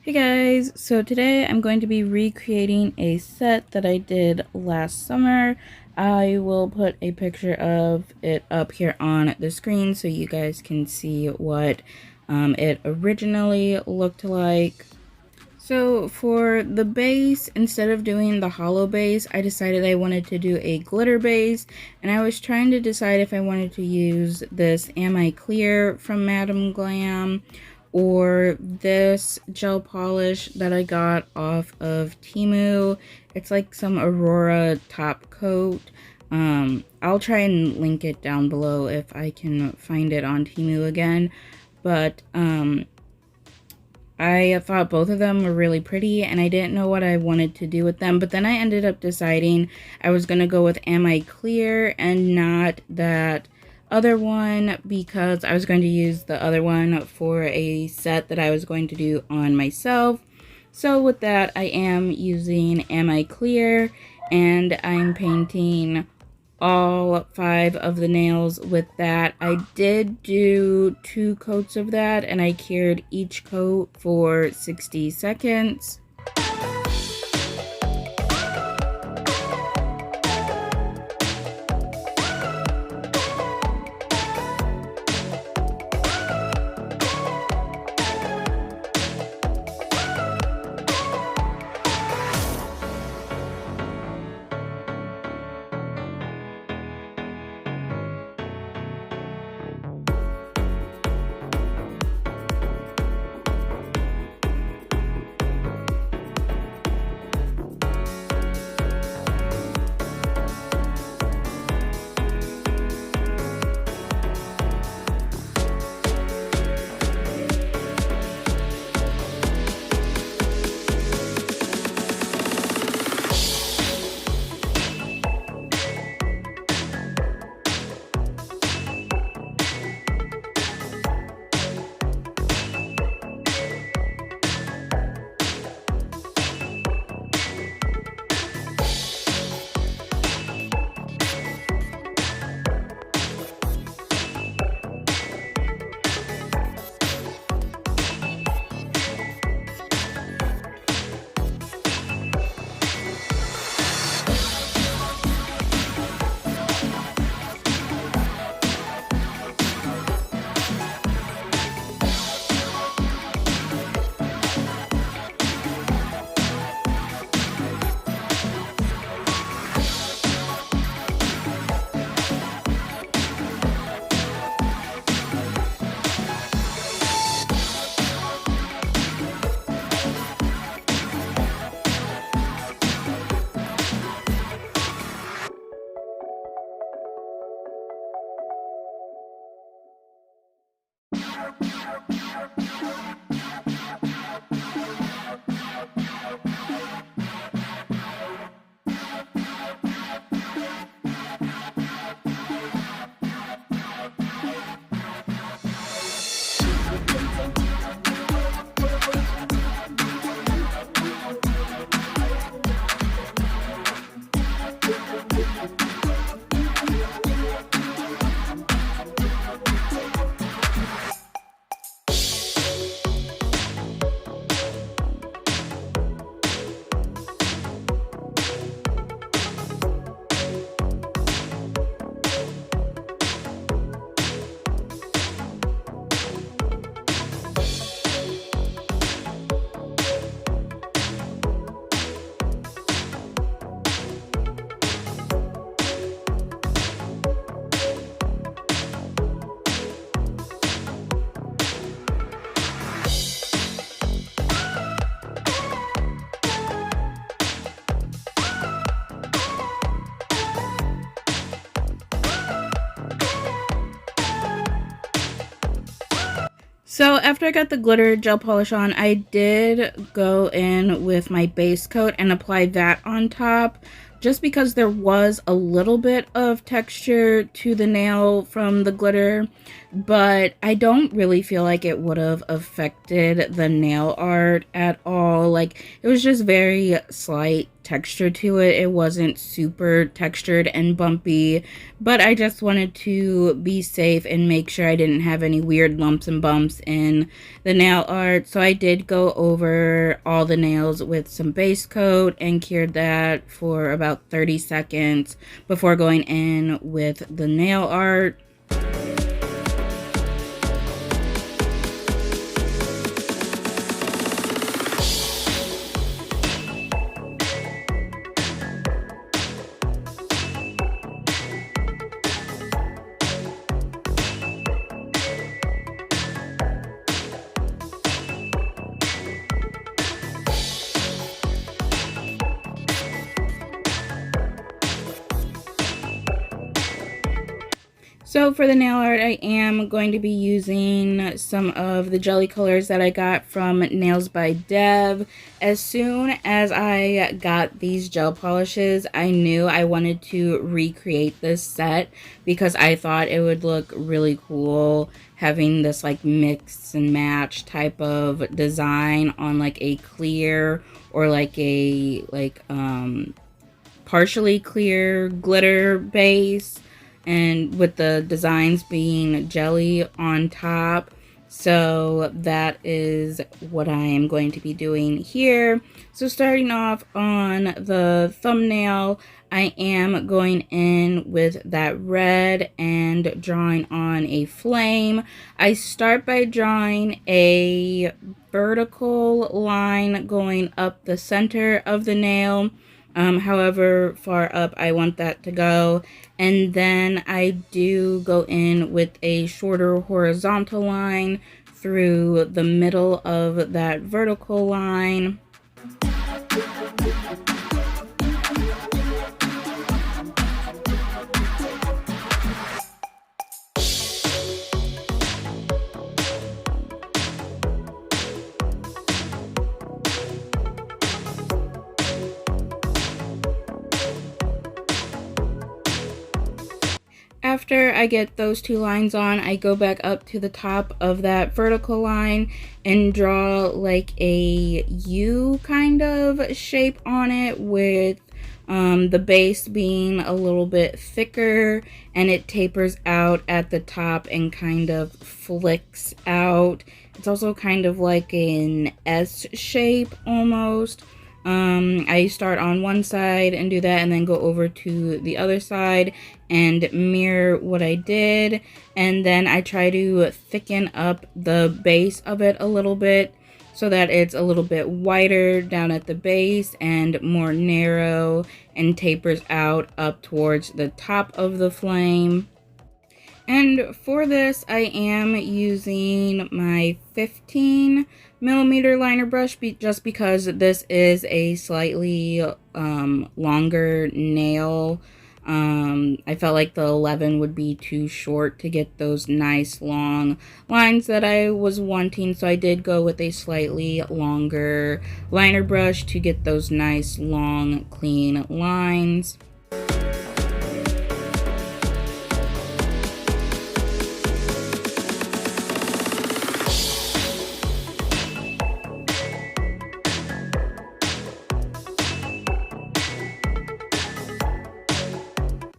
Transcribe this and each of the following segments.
Hey guys, so today I'm going to be recreating a set that I did last summer. I will put a picture of it up here on the screen so you guys can see what it originally looked like. So for the base, instead of doing the hollow base, I decided I wanted to do a glitter base, and I was trying to decide if I wanted to use this Am I Clear from Madam Glam or this gel polish that I got off of Temu. It's like some Aurora top coat. I'll try and link it down below if I can find it on Temu again, but I thought both of them were really pretty, and I didn't know what I wanted to do with them, but then I ended up deciding I was going to go with Am I Clear and not that other one, because I was going to use the other one for a set that I was going to do on myself. So with that, I am using Am I Clear, and I'm painting all 5 of the nails with that. I did do 2 coats of that, and I cured each coat for 60 seconds. So after I got the glitter gel polish on, I did go in with my base coat and apply that on top, just because there was a little bit of texture to the nail from the glitter, but I don't really feel like it would have affected the nail art at all. Like, it was just very slight texture to it. It wasn't super textured and bumpy, but I just wanted to be safe and make sure I didn't have any weird lumps and bumps in the nail art. So I did go over all the nails with some base coat and cured that for about 30 seconds before going in with the nail art. So for the nail art, I am going to be using some of the jelly colors that I got from Nails by Dev. As soon as I got these gel polishes, I knew I wanted to recreate this set because I thought it would look really cool having this like mix and match type of design on like a clear or like a partially clear glitter base, and with the designs being jelly on top. So that is what I am going to be doing here. So starting off on the thumbnail, I am going in with that red and drawing on a flame. I start by drawing a vertical line going up the center of the nail, however far up I want that to go. And then I do go in with a shorter horizontal line through the middle of that vertical line. After I get those two lines on, I go back up to the top of that vertical line and draw like a U kind of shape on it, with the base being a little bit thicker, and it tapers out at the top and kind of flicks out. It's also kind of like an S shape almost. I start on one side and do that, and then go over to the other side and mirror what I did. And then I try to thicken up the base of it a little bit so that it's a little bit wider down at the base and more narrow and tapers out up towards the top of the flame. And for this, I am using my 15mm liner brush just because this is a slightly longer nail. I felt like the 11 would be too short to get those nice long lines that I was wanting, so I did go with a slightly longer liner brush to get those nice long clean lines.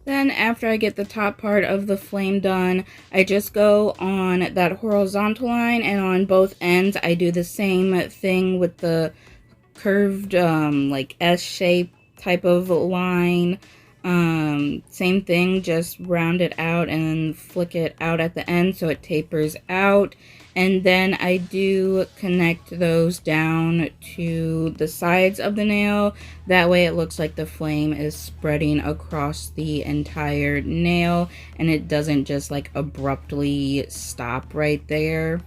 Then after I get the top part of the flame done, I just go on that horizontal line, and on both ends I do the same thing with the curved like S shape type of line. Same thing, just round it out and flick it out at the end so it tapers out. And then I do connect those down to the sides of the nail. That way it looks like the flame is spreading across the entire nail and it doesn't just like abruptly stop right there.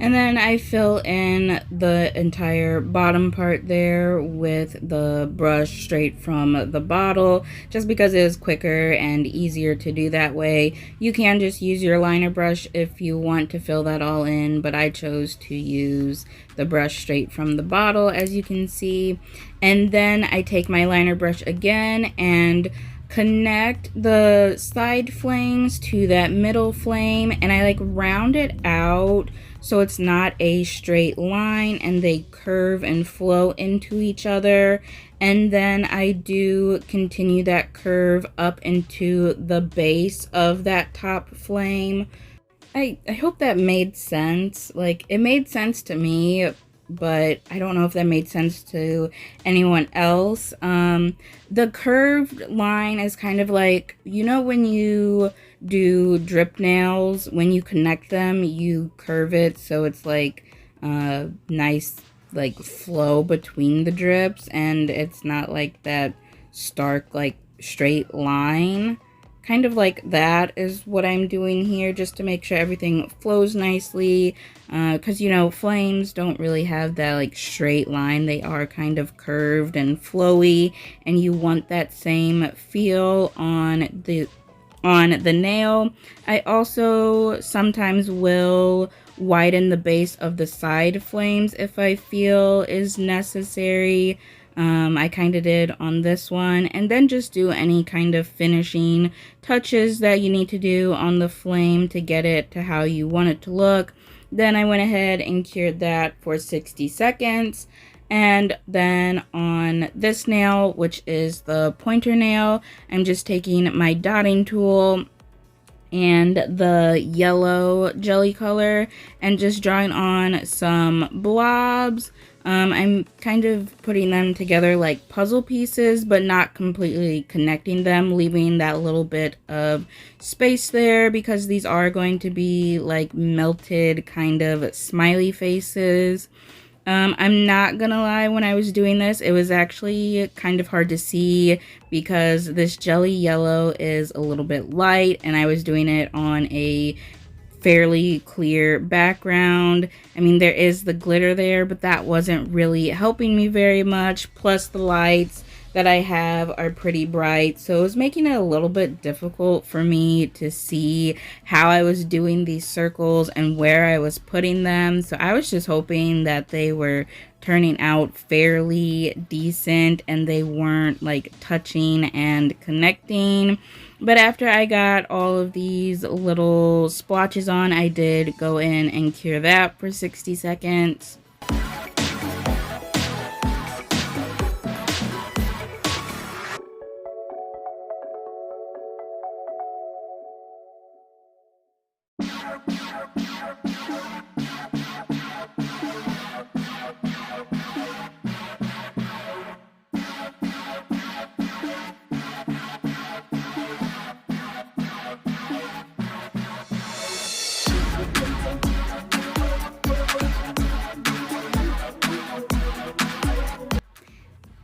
And then I fill in the entire bottom part there with the brush straight from the bottle, just because it is quicker and easier to do that way. You can just use your liner brush if you want to fill that all in, but I chose to use the brush straight from the bottle, as you can see. And then I take my liner brush again and connect the side flames to that middle flame, and I like round it out so it's not a straight line and they curve and flow into each other. And then I do continue that curve up into the base of that top flame. I hope that made sense. Like, it made sense to me, but I don't know if that made sense to anyone else. The curved line is kind of like, you know, when you do drip nails, when you connect them, you curve it so it's like nice like flow between the drips, and it's not like that stark like straight line. Kind of like that is what I'm doing here, just to make sure everything flows nicely, because you know, flames don't really have that like straight line. They are kind of curved and flowy, and you want that same feel on the nail. I also sometimes will widen the base of the side flames if I feel is necessary. I kind of did on this one, and then just do any kind of finishing touches that you need to do on the flame to get it to how you want it to look. Then I went ahead and cured that for 60 seconds. And then on this nail, which is the pointer nail, I'm just taking my dotting tool and the yellow jelly color and just drawing on some blobs. I'm kind of putting them together like puzzle pieces, but not completely connecting them, leaving that little bit of space there, because these are going to be like melted kind of smiley faces. I'm not gonna lie, when I was doing this, it was actually kind of hard to see because this jelly yellow is a little bit light, and I was doing it on a fairly clear background. I mean, there is the glitter there, but that wasn't really helping me very much. Plus the lights that I have are pretty bright, so it was making it a little bit difficult for me to see how I was doing these circles and where I was putting them. So I was just hoping that they were turning out fairly decent and they weren't like touching and connecting. But after I got all of these little splotches on, I did go in and cure that for 60 seconds.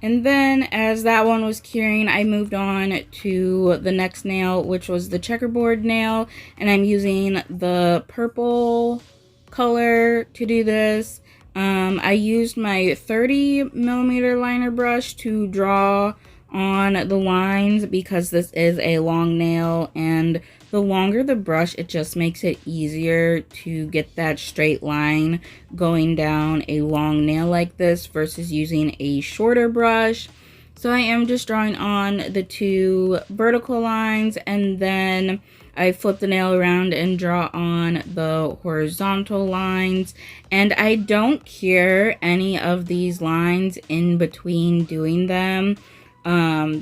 And then as that one was curing, I moved on to the next nail, which was the checkerboard nail. And I'm using the purple color to do this. I used my 30mm liner brush to draw on the lines because this is a long nail, and the longer the brush, it just makes it easier to get that straight line going down a long nail like this versus using a shorter brush. So I am just drawing on the two vertical lines, and then I flip the nail around and draw on the horizontal lines. And I don't cure any of these lines in between doing them.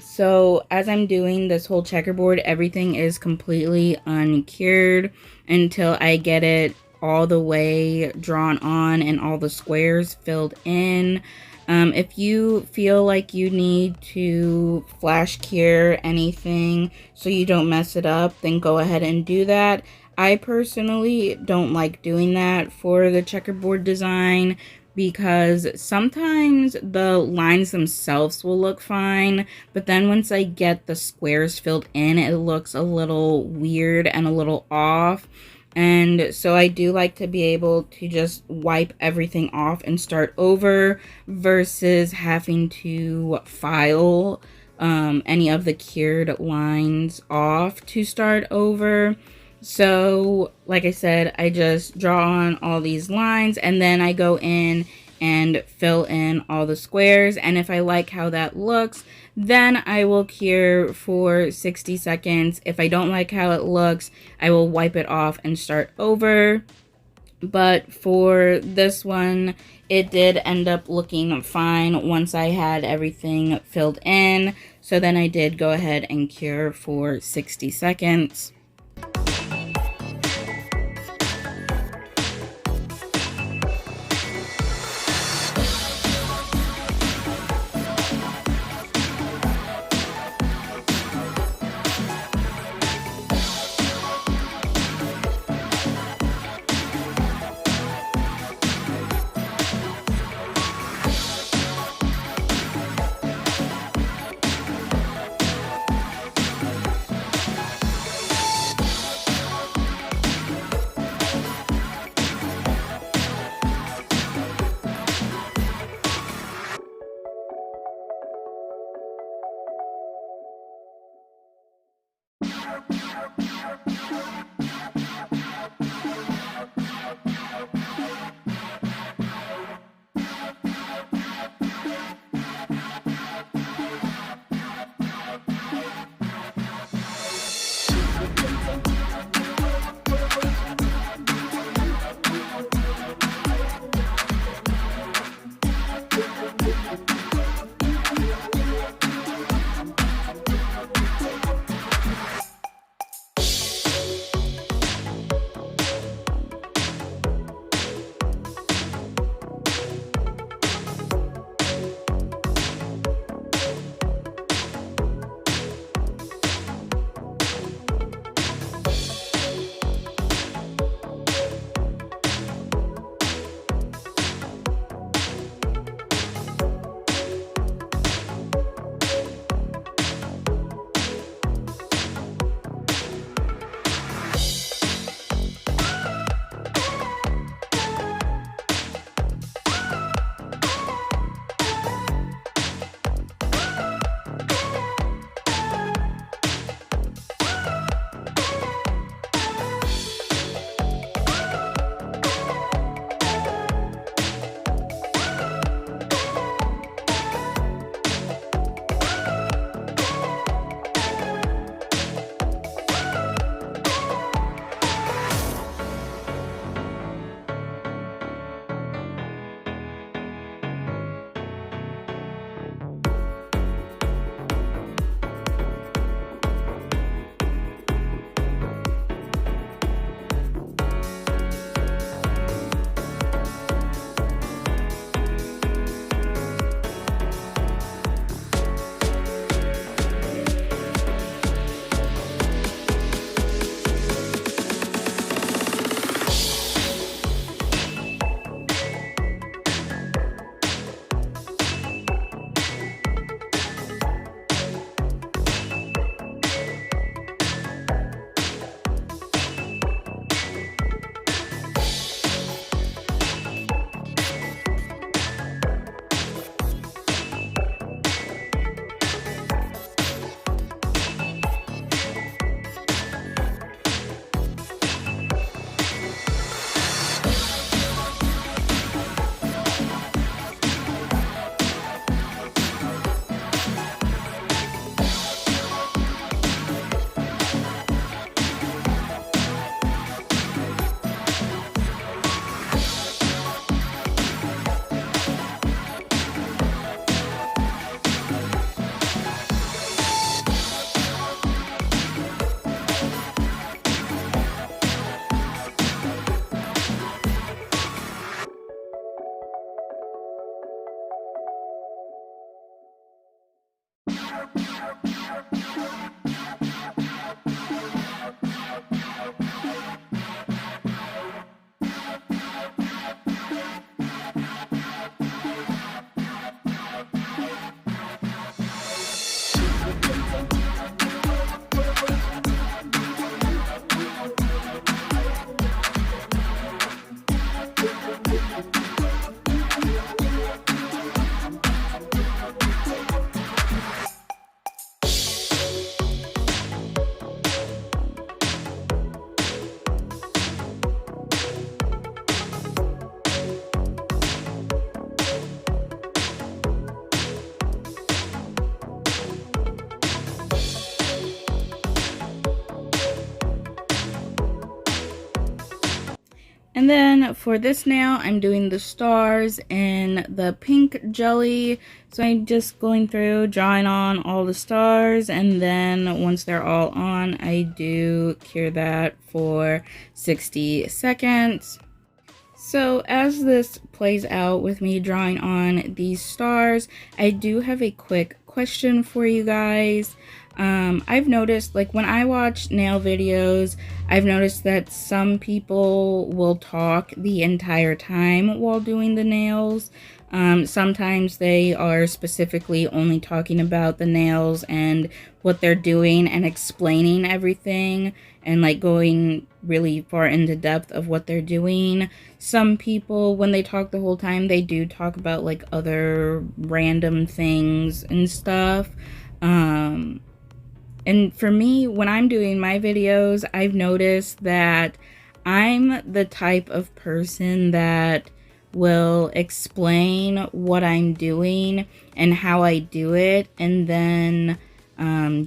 So as I'm doing this whole checkerboard, everything is completely uncured until I get it all the way drawn on and all the squares filled in. If you feel like you need to flash cure anything so you don't mess it up, then go ahead and do that. I personally don't like doing that for the checkerboard design because sometimes the lines themselves will look fine, but then once I get the squares filled in, it looks a little weird and a little off. And so I do like to be able to just wipe everything off and start over versus having to file any of the cured lines off to start over. So like I said, I just draw on all these lines and then I go in and fill in all the squares. And if I like how that looks, then I will cure for 60 seconds. If I don't like how it looks, I will wipe it off and start over. But for this one, it did end up looking fine once I had everything filled in. So then I did go ahead and cure for 60 seconds. then for this nail, I'm doing the stars in the pink jelly. So I'm just going through, drawing on all the stars, and then once they're all on, I do cure that for 60 seconds. So as this plays out with me drawing on these stars, I do have a quick question for you guys. I've noticed, like, when I watch nail videos, I've noticed that some people will talk the entire time while doing the nails. Sometimes they are specifically only talking about the nails and what they're doing and explaining everything and like going really far into depth of what they're doing. Some people, when they talk the whole time, they do talk about like other random things and stuff. And for me, when I'm doing my videos, I've noticed that I'm the type of person that will explain what I'm doing and how I do it, and then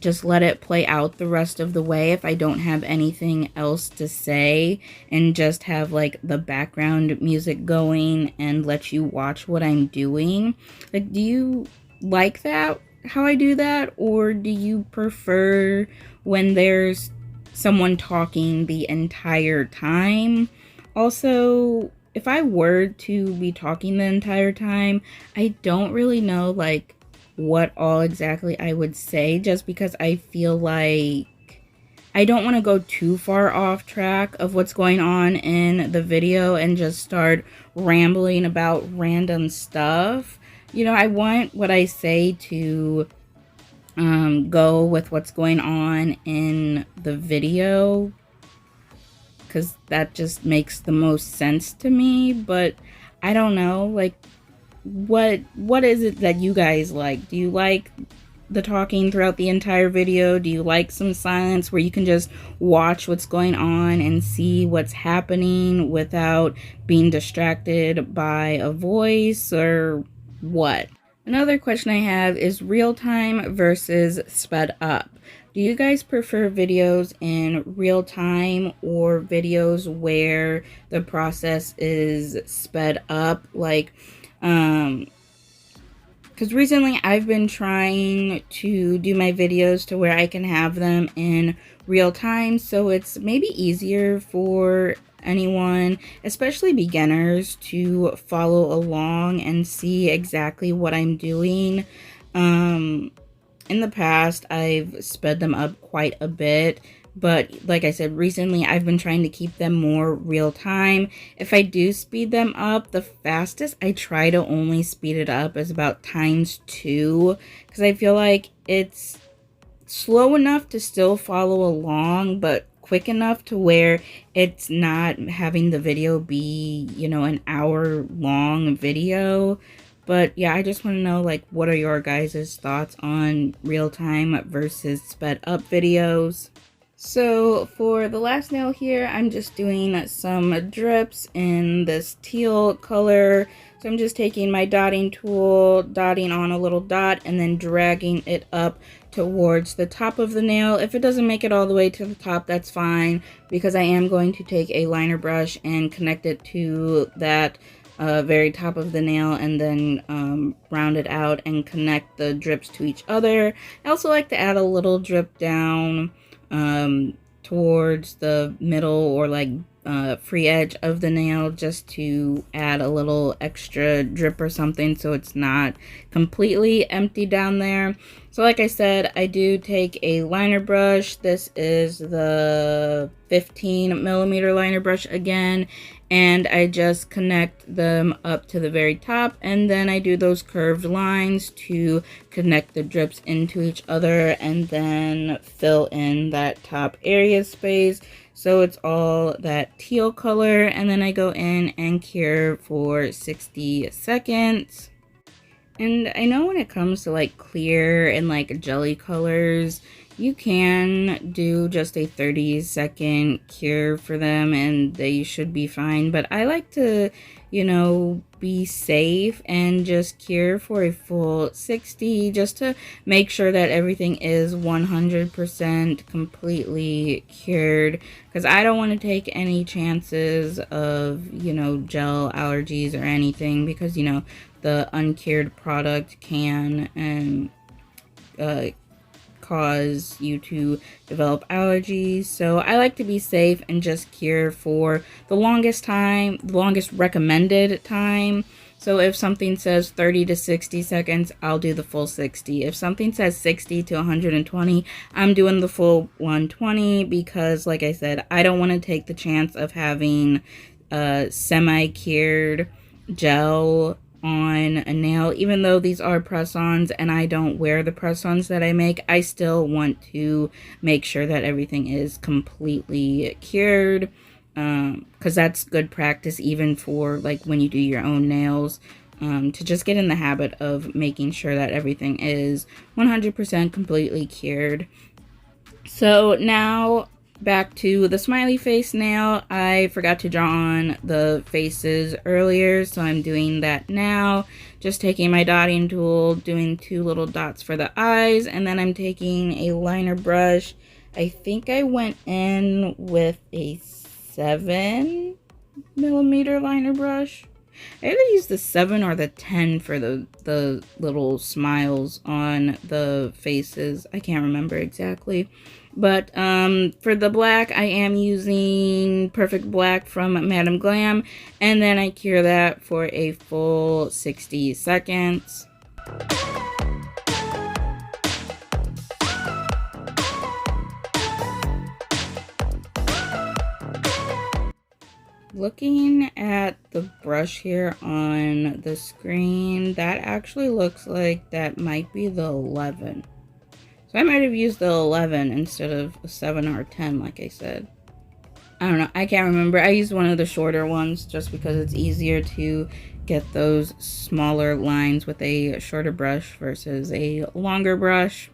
just let it play out the rest of the way if I don't have anything else to say, and just have like the background music going and let you watch what I'm doing. Like, do you like that, how I do that, or do you prefer when there's someone talking the entire time? Also, if I were to be talking the entire time, I don't really know like what all exactly I would say, just because I feel like I don't want to go too far off track of what's going on in the video and just start rambling about random stuff. You know, I want what I say to go with what's going on in the video, because that just makes the most sense to me. But I don't know, like, what is it that you guys like? Do you like the talking throughout the entire video? Do you like some silence where you can just watch what's going on and see what's happening without being distracted by a voice, or what? Another question I have is real time versus sped up. Do you guys prefer videos in real time or videos where the process is sped up? Like, because recently I've been trying to do my videos to where I can have them in real time, so it's maybe easier for anyone, especially beginners, to follow along and see exactly what I'm doing. In the past, I've sped them up quite a bit, but like I said, recently I've been trying to keep them more real time. If I do speed them up, the fastest I try to only speed it up is about ×2, because I feel like it's slow enough to still follow along, but quick enough to where it's not having the video be, you know, an hour long video. But yeah, I just want to know, like, what are your guys' thoughts on real time versus sped up videos? So for the last nail here, I'm just doing some drips in this teal color. So I'm just taking my dotting tool, dotting on a little dot, and then dragging it up towards the top of the nail. If it doesn't make it all the way to the top, that's fine, because I am going to take a liner brush and connect it to that very top of the nail, and then round it out and connect the drips to each other. I also like to add a little drip down towards the middle, or like free edge of the nail, just to add a little extra drip or something, so it's not completely empty down there. So like I said, I do take a liner brush. This is the 15mm liner brush again, and I just connect them up to the very top, and then I do those curved lines to connect the drips into each other, and then fill in that top area space so it's all that teal color. And then I go in and cure for 60 seconds. And I know when it comes to like clear and like jelly colors, you can do just a 30-second cure for them and they should be fine. But I like to you know, be safe and just cure for a full 60, just to make sure that everything is 100% completely cured, because I don't want to take any chances of, you know, gel allergies or anything, because, you know, the uncured product can uh, cause you to develop allergies. So I like to be safe and just cure for the longest time, the longest recommended time. So if something says 30 to 60 seconds, I'll do the full 60. If something says 60 to 120, I'm doing the full 120, because like I said, I don't want to take the chance of having semi-cured gel on a nail. Even though these are press-ons and I don't wear the press-ons that I make, I still want to make sure that everything is completely cured, because that's good practice even for like when you do your own nails, to just get in the habit of making sure that everything is 100% completely cured. So now back to the smiley face nail. I forgot to draw on the faces earlier, so I'm doing that now. Just taking my dotting tool, doing 2 little dots for the eyes, and then I'm taking a liner brush. I think I went in with a 7mm liner brush. I either use the 7 or the 10 for the little smiles on the faces. I can't remember exactly. But for the black, I am using Perfect Black from Madam Glam. And then I cure that for a full 60 seconds. Looking at the brush here on the screen, that actually looks like that might be the 11. So I might have used the 11 instead of a 7 or a 10, like I said. I don't know, I can't remember. I used one of the shorter ones just because it's easier to get those smaller lines with a shorter brush versus a longer brush.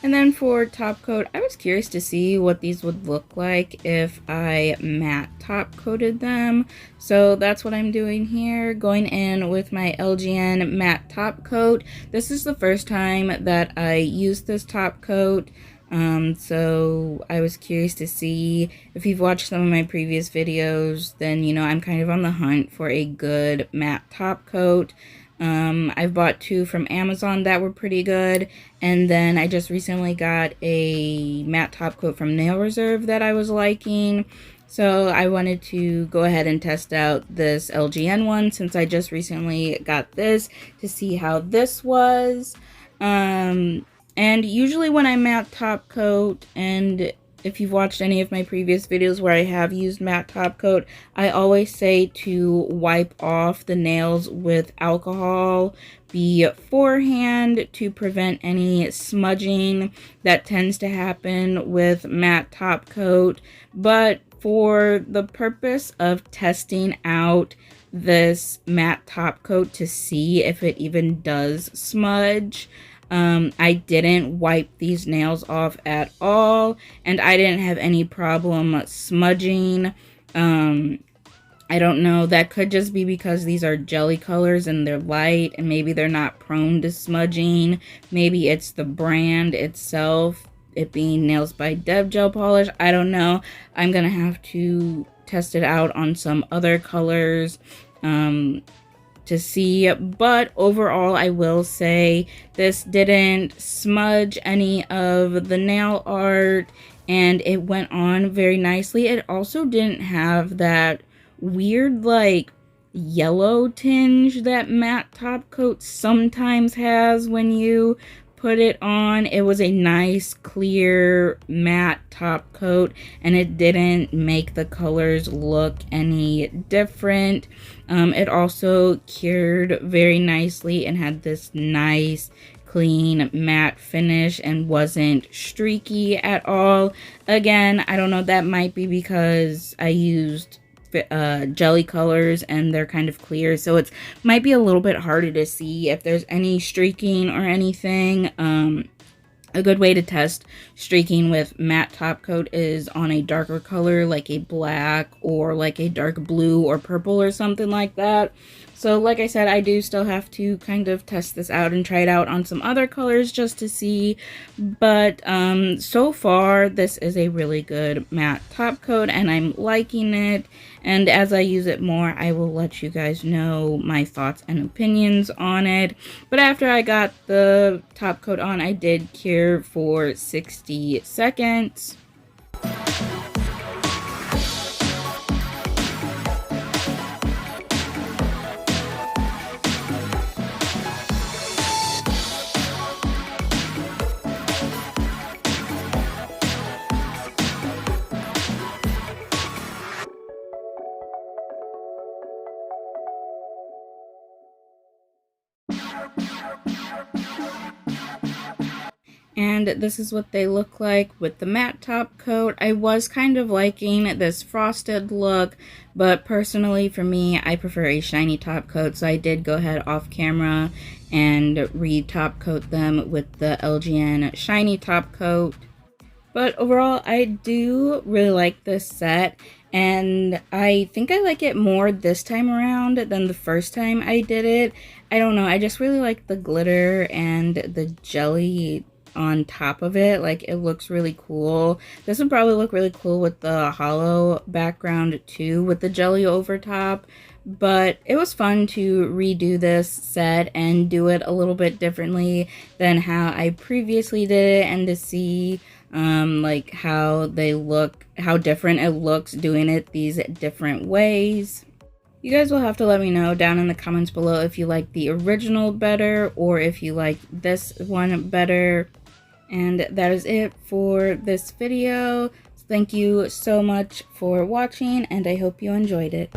And then for top coat, I was curious to see what these would look like if I matte top coated them. So that's what I'm doing here, going in with my LGN matte top coat. This is the first time that I used this top coat. So I was curious to see, if you've watched some of my previous videos, then you know I'm kind of on the hunt for a good matte top coat. I've bought 2 from Amazon that were pretty good, and then I just recently got a matte top coat from Nail Reserve that I was liking. So I wanted to go ahead and test out this LGN one since I just recently got this, to see how this was. And usually when I matte top coat, and if you've watched any of my previous videos where I have used matte top coat, I always say to wipe off the nails with alcohol beforehand to prevent any smudging that tends to happen with matte top coat. But for the purpose of testing out this matte top coat to see if it even does smudge, I didn't wipe these nails off at all, and I didn't have any problem smudging. I don't know, that could just be because these are jelly colors and they're light, and maybe they're not prone to smudging. Maybe it's the brand itself, it being Nails by Deb gel polish. I don't know. I'm gonna have to test it out on some other colors to see, but overall I will say this didn't smudge any of the nail art, and it went on very nicely. It also didn't have that weird like yellow tinge that matte top coat sometimes has when you put it on. It was a nice clear matte top coat, and it didn't make the colors look any different. It also cured very nicely and had this nice clean matte finish and wasn't streaky at all. Again, I don't know, that might be because I used jelly colors and they're kind of clear, so it might be a little bit harder to see if there's any streaking or anything. A good way to test streaking with matte top coat is on a darker color like a black or like a dark blue or purple or something like that. So like I said, I do still have to kind of test this out and try it out on some other colors just to see. But so far, this is a really good matte top coat and I'm liking it. And as I use it more, I will let you guys know my thoughts and opinions on it. But after I got the top coat on, I did cure for 60 seconds. And this is what they look like with the matte top coat. I was kind of liking this frosted look, but personally for me, I prefer a shiny top coat, so I did go ahead off camera and re-top coat them with the LGN shiny top coat. But overall, I do really like this set, and I think I like it more this time around than the first time I did it. I don't know, I just really like the glitter and the jelly on top of it. Like, it looks really cool. This would probably look really cool with the hollow background too, with the jelly over top. But it was fun to redo this set and do it a little bit differently than how I previously did it, and to see like how they look, how different it looks doing it these different ways. You guys will have to let me know down in the comments below if you like the original better or if you like this one better. And that is it for this video. Thank you so much for watching, and I hope you enjoyed it.